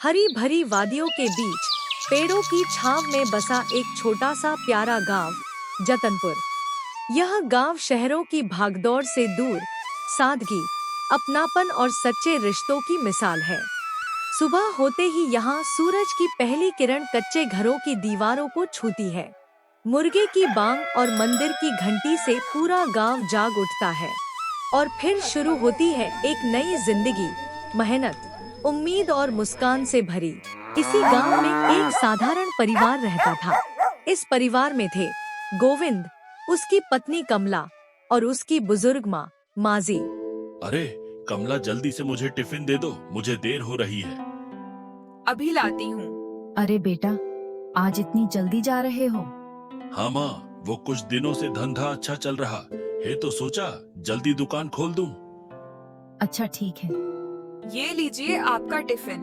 हरी भरी वादियों के बीच पेड़ों की छांव में बसा एक छोटा सा प्यारा गांव, जतनपुर। यह गांव शहरों की भागदौड़ से दूर सादगी, अपनापन और सच्चे रिश्तों की मिसाल है। सुबह होते ही यहाँ सूरज की पहली किरण कच्चे घरों की दीवारों को छूती है। मुर्गे की बांग और मंदिर की घंटी से पूरा गांव जाग उठता है और फिर शुरू होती है एक नई जिंदगी, मेहनत, उम्मीद और मुस्कान से भरी। इसी गांव में एक साधारण परिवार रहता था। इस परिवार में थे गोविंद, उसकी पत्नी कमला और उसकी बुजुर्ग माँ माजी। अरे कमला, जल्दी से मुझे टिफिन दे दो, मुझे देर हो रही है। अभी लाती हूँ। अरे बेटा, आज इतनी जल्दी जा रहे हो? हाँ माँ, वो कुछ दिनों से धंधा अच्छा चल रहा है तो सोचा जल्दी दुकान खोल दूं। अच्छा ठीक है। ये लीजिए आपका टिफिन।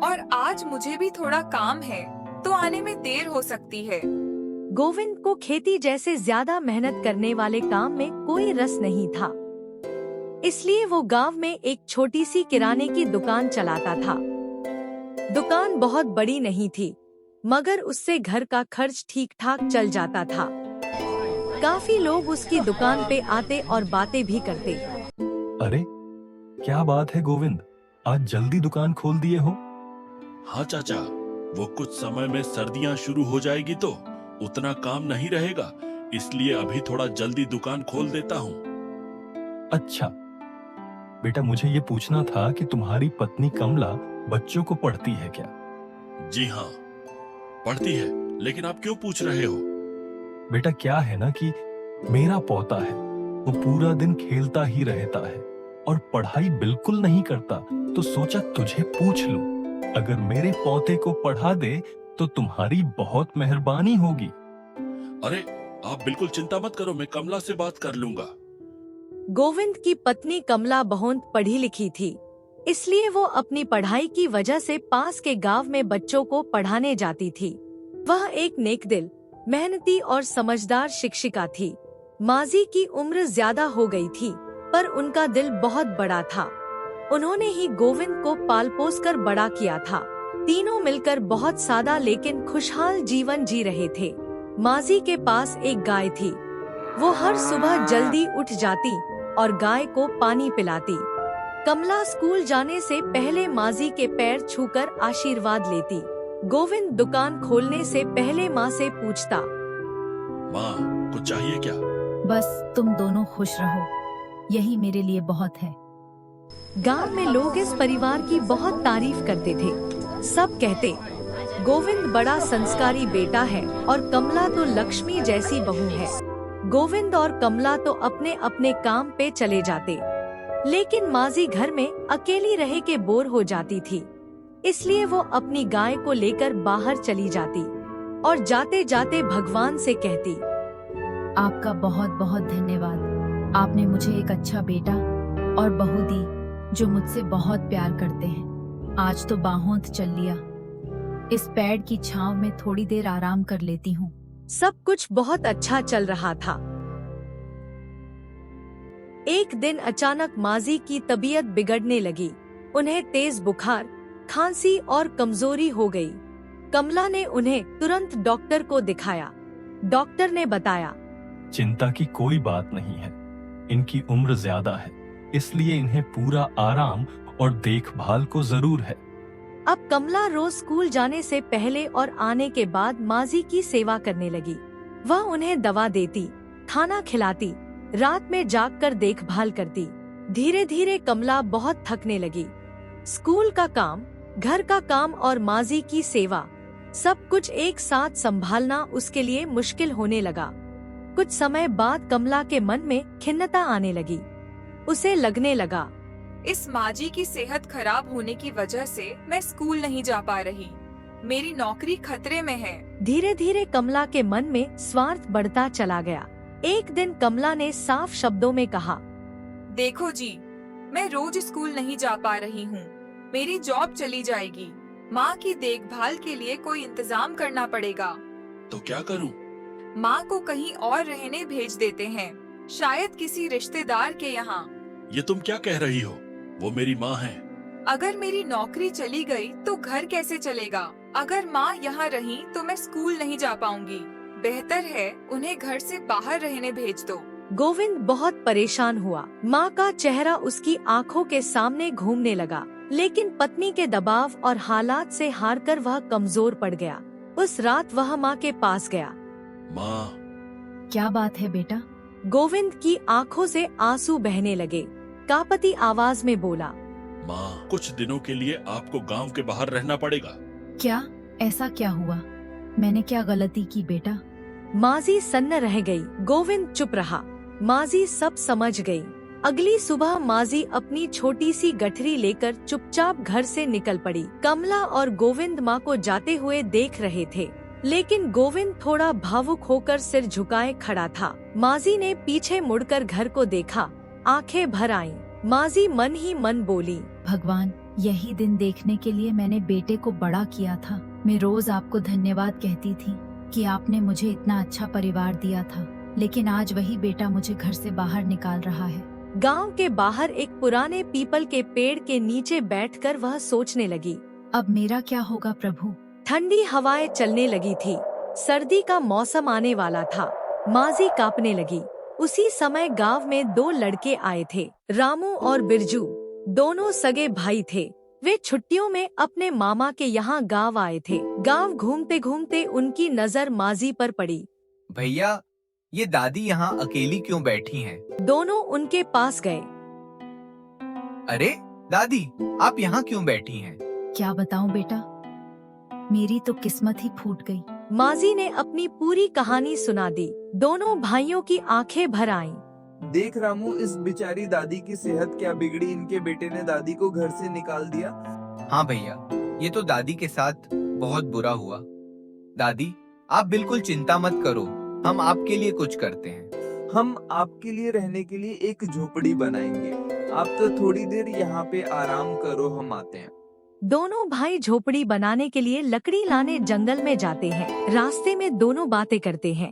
और आज मुझे भी थोड़ा काम है तो आने में देर हो सकती है। गोविंद को खेती जैसे ज्यादा मेहनत करने वाले काम में कोई रस नहीं था, इसलिए वो गांव में एक छोटी सी किराने की दुकान चलाता था। दुकान बहुत बड़ी नहीं थी, मगर उससे घर का खर्च ठीक ठाक चल जाता था। काफी लोग उसकी दुकान पे आते और बातें भी करते। अरे क्या बात है गोविंद, आज जल्दी दुकान खोल दिए हो? हाँ चाचा, वो कुछ समय में सर्दियाँ शुरू हो जाएगी तो उतना काम नहीं रहेगा, इसलिए अभी थोड़ा जल्दी दुकान खोल देता हूँ। अच्छा बेटा, मुझे ये पूछना था कि तुम्हारी पत्नी कमला बच्चों को पढ़ती है क्या? जी हाँ, पढ़ती है, लेकिन आप क्यों पूछ रहे हो? बेटा क्या है ना कि मेरा पोता है, वो पूरा दिन खेलता ही रहता है और पढ़ाई बिल्कुल नहीं करता, तो सोचा तुझे पूछ लूं। अगर मेरे पोते को पढ़ा दे तो तुम्हारी बहुत मेहरबानी होगी। अरे आप बिल्कुल चिंता मत करो, मैं कमला से बात कर लूंगा। गोविंद की पत्नी कमला बहुत पढ़ी लिखी थी, इसलिए वो अपनी पढ़ाई की वजह से पास के गांव में बच्चों को पढ़ाने जाती थी। वह एक नेकदिल, मेहनती और समझदार शिक्षिका थी। माजी की उम्र ज्यादा हो गई थी, पर उनका दिल बहुत बड़ा था। उन्होंने ही गोविंद को पाल पोस कर बड़ा किया था। तीनों मिलकर बहुत सादा लेकिन खुशहाल जीवन जी रहे थे। माजी के पास एक गाय थी। वो हर सुबह जल्दी उठ जाती और गाय को पानी पिलाती। कमला स्कूल जाने से पहले माजी के पैर छूकर आशीर्वाद लेती। गोविंद दुकान खोलने से पहले माँ से पूछता, माँ कुछ चाहिए क्या? बस तुम दोनों खुश रहो, यही मेरे लिए बहुत है। गांव में लोग इस परिवार की बहुत तारीफ करते थे। सब कहते, गोविंद बड़ा संस्कारी बेटा है और कमला तो लक्ष्मी जैसी बहू है। गोविंद और कमला तो अपने अपने काम पे चले जाते, लेकिन माजी घर में अकेली रह के बोर हो जाती थी। इसलिए वो अपनी गाय को लेकर बाहर चली जाती और जाते जाते भगवान से कहती, आपका बहुत बहुत धन्यवाद। आपने मुझे एक अच्छा बेटा और बहू दी जो मुझसे बहुत प्यार करते हैं। आज तो बाहोंत चल लिया, इस पेड़ की छांव में थोड़ी देर आराम कर लेती हूँ। सब कुछ बहुत अच्छा चल रहा था। एक दिन अचानक माजी की तबीयत बिगड़ने लगी। उन्हें तेज बुखार, खांसी और कमजोरी हो गई। कमला ने उन्हें तुरंत डॉक्टर को दिखाया। डॉक्टर ने बताया, चिंता की कोई बात नहीं है, इनकी उम्र ज्यादा है, इसलिए इन्हें पूरा आराम और देखभाल को जरूर है। अब कमला रोज स्कूल जाने से पहले और आने के बाद माजी की सेवा करने लगी। वह उन्हें दवा देती, खाना खिलाती, रात में जागकर देखभाल करती। धीरे धीरे कमला बहुत थकने लगी। स्कूल का काम, घर का काम और माजी की सेवा, सब कुछ एक साथ संभालना उसके लिए मुश्किल होने लगा। कुछ समय बाद कमला के मन में खिन्नता आने लगी। उसे लगने लगा, इस माजी की सेहत खराब होने की वजह से मैं स्कूल नहीं जा पा रही। मेरी नौकरी खतरे में है। धीरे धीरे कमला के मन में स्वार्थ बढ़ता चला गया। एक दिन कमला ने साफ शब्दों में कहा, देखो जी, मैं रोज स्कूल नहीं जा पा रही हूँ। मेरी जॉब चली जाएगी। माँ की देखभाल के लिए कोई इंतजाम करना पड़ेगा। तो क्या करूं? माँ को कहीं और रहने भेज देते हैं, शायद किसी रिश्तेदार के यहाँ। ये तुम क्या कह रही हो? वो मेरी माँ है। अगर मेरी नौकरी चली गई तो घर कैसे चलेगा? अगर माँ यहाँ रही तो मैं स्कूल नहीं जा पाऊंगी। बेहतर है उन्हें घर से बाहर रहने भेज दो। गोविंद बहुत परेशान हुआ। माँ का चेहरा उसकी आंखों के सामने घूमने लगा, लेकिन पत्नी के दबाव और हालात से हारकर वह कमजोर पड़ गया। उस रात वह माँ के पास गया। माँ, क्या बात है बेटा? गोविंद की आंखों से आंसू बहने लगे। कांपती आवाज में बोला, माँ, कुछ दिनों के लिए आपको गांव के बाहर रहना पड़ेगा। क्या? ऐसा क्या हुआ? मैंने क्या गलती की बेटा? माजी सन्न रह गई। गोविंद चुप रहा। माजी सब समझ गई। अगली सुबह माजी अपनी छोटी सी गठरी लेकर चुपचाप घर से निकल पड़ी। कमला और गोविंद माँ को जाते हुए देख रहे थे, लेकिन गोविंद थोड़ा भावुक होकर सिर झुकाए खड़ा था। माजी ने पीछे मुड़कर घर को देखा। आंखें भर आईं। माजी मन ही मन बोली, भगवान, यही दिन देखने के लिए मैंने बेटे को बड़ा किया था। मैं रोज आपको धन्यवाद कहती थी कि आपने मुझे इतना अच्छा परिवार दिया था, लेकिन आज वही बेटा मुझे घर से बाहर निकाल रहा है। गांव के बाहर एक पुराने पीपल के पेड़ के नीचे बैठकर वह सोचने लगी, अब मेरा क्या होगा प्रभु? ठंडी हवाएं चलने लगी थी। सर्दी का मौसम आने वाला था। माजी कांपने लगी। उसी समय गांव में दो लड़के आए थे, रामू और बिरजू। दोनों सगे भाई थे। वे छुट्टियों में अपने मामा के यहाँ गांव आए थे। गांव घूमते घूमते उनकी नजर माजी पर पड़ी। भैया, ये दादी यहाँ अकेली क्यों बैठी हैं? दोनों उनके पास गए। अरे दादी, आप यहाँ क्यों बैठी हैं? क्या बताऊं बेटा, मेरी तो किस्मत ही फूट गई। माजी ने अपनी पूरी कहानी सुना दी। दोनों भाइयों की आंखें भर आईं। देख रामू, इस बेचारी दादी की सेहत क्या बिगड़ी। इनके बेटे ने दादी को घर से निकाल दिया। हाँ भैया, ये तो दादी के साथ बहुत बुरा हुआ। दादी, आप बिल्कुल चिंता मत करो, हम आपके लिए कुछ करते हैं। हम आपके लिए रहने के लिए एक झोपड़ी बनाएंगे। आप तो थोड़ी देर यहाँ पे आराम करो, हम आते हैं। दोनों भाई झोपड़ी बनाने के लिए लकड़ी लाने जंगल में जाते हैं। रास्ते में दोनों बातें करते हैं।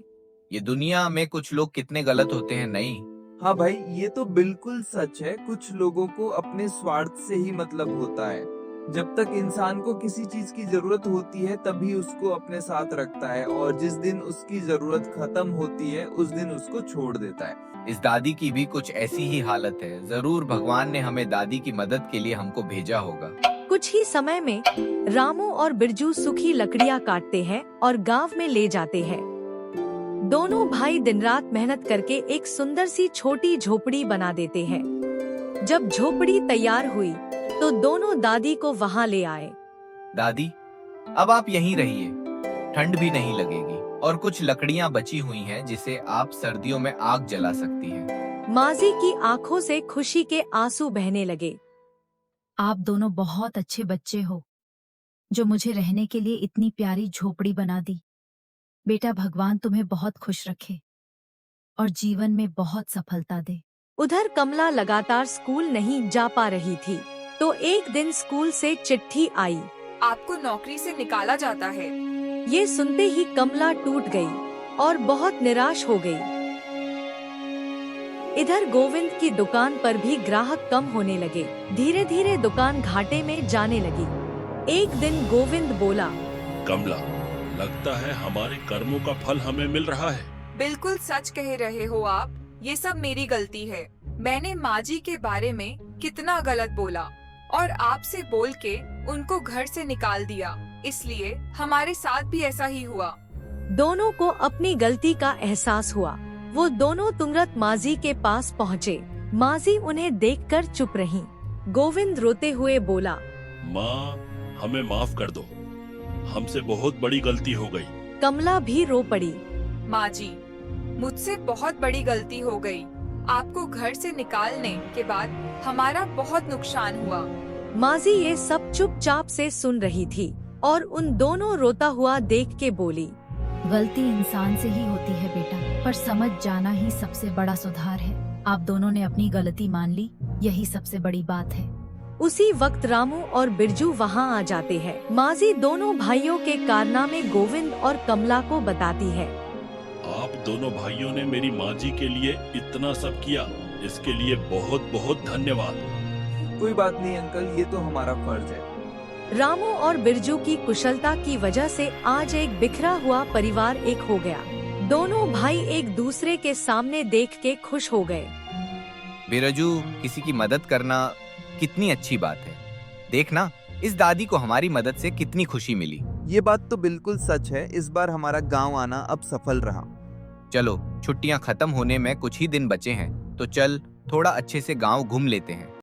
ये दुनिया में कुछ लोग कितने गलत होते हैं, नहीं? हाँ भाई, ये तो बिल्कुल सच है। कुछ लोगों को अपने स्वार्थ से ही मतलब होता है। जब तक इंसान को किसी चीज की जरूरत होती है तभी उसको अपने साथ रखता है, और जिस दिन उसकी जरूरत खत्म होती है उस दिन उसको छोड़ देता है। इस दादी की भी कुछ ऐसी ही हालत है। जरूर भगवान ने हमें दादी की मदद के लिए हमको भेजा होगा। कुछ ही समय में रामू और बिरजू सूखी लकड़ियाँ काटते हैं और गांव में ले जाते हैं। दोनों भाई दिन रात मेहनत करके एक सुंदर सी छोटी झोपड़ी बना देते हैं। जब झोपड़ी तैयार हुई तो दोनों दादी को वहाँ ले आए। दादी, अब आप यहीं रहिए, ठंड भी नहीं लगेगी और कुछ लकड़ियाँ बची हुई हैं जिसे आप सर्दियों में आग जला सकती हैं। माजी की आंखों से खुशी के आंसू बहने लगे। आप दोनों बहुत अच्छे बच्चे हो, जो मुझे रहने के लिए इतनी प्यारी झोपड़ी बना दी। बेटा, भगवान तुम्हें बहुत खुश रखे और जीवन में बहुत सफलता दे। उधर कमला लगातार स्कूल नहीं जा पा रही थी, तो एक दिन स्कूल से चिट्ठी आई। आपको नौकरी से निकाला जाता है। ये सुनते ही कमला टूट गई और बहुत निराश हो गई। इधर गोविंद की दुकान पर भी ग्राहक कम होने लगे। धीरे धीरे दुकान घाटे में जाने लगी। एक दिन गोविंद बोला, कमला, लगता है हमारे कर्मों का फल हमें मिल रहा है। बिल्कुल सच कह रहे हो आप। ये सब मेरी गलती है। मैंने माजी के बारे में कितना गलत बोला और आपसे बोल के उनको घर से निकाल दिया, इसलिए हमारे साथ भी ऐसा ही हुआ। दोनों को अपनी गलती का एहसास हुआ। वो दोनों तुरंत माजी के पास पहुँचे। माजी उन्हें देखकर चुप रहीं। गोविंद रोते हुए बोला, माँ, हमें माफ कर दो, हमसे बहुत बड़ी गलती हो गई। कमला भी रो पड़ी। माजी, मुझसे बहुत बड़ी गलती हो गई। आपको घर से निकालने के बाद हमारा बहुत नुकसान हुआ। माजी ये सब चुपचाप से सुन रही थी और उन दोनों रोता हुआ देख के बोली, गलती इंसान से ही होती है बेटा, पर समझ जाना ही सबसे बड़ा सुधार है। आप दोनों ने अपनी गलती मान ली, यही सबसे बड़ी बात है। उसी वक्त रामू और बिरजू वहाँ आ जाते हैं। माजी दोनों भाइयों के कारनामे गोविंद और कमला को बताती है। आप दोनों भाइयों ने मेरी माँ जी के लिए इतना सब किया, इसके लिए बहुत बहुत धन्यवाद। कोई बात नहीं अंकल, ये तो हमारा फर्ज है। रामू और बिरजू की कुशलता की वजह से आज एक बिखरा हुआ परिवार एक हो गया। दोनों भाई एक दूसरे के सामने देख के खुश हो गए। बिरजू, किसी की मदद करना कितनी अच्छी बात है। देखना, इस दादी को हमारी मदद से कितनी खुशी मिली। ये बात तो बिल्कुल सच है। इस बार हमारा गांव आना अब सफल रहा। चलो, छुट्टियां खत्म होने में कुछ ही दिन बचे हैं, तो चल थोड़ा अच्छे से गांव घूम लेते हैं।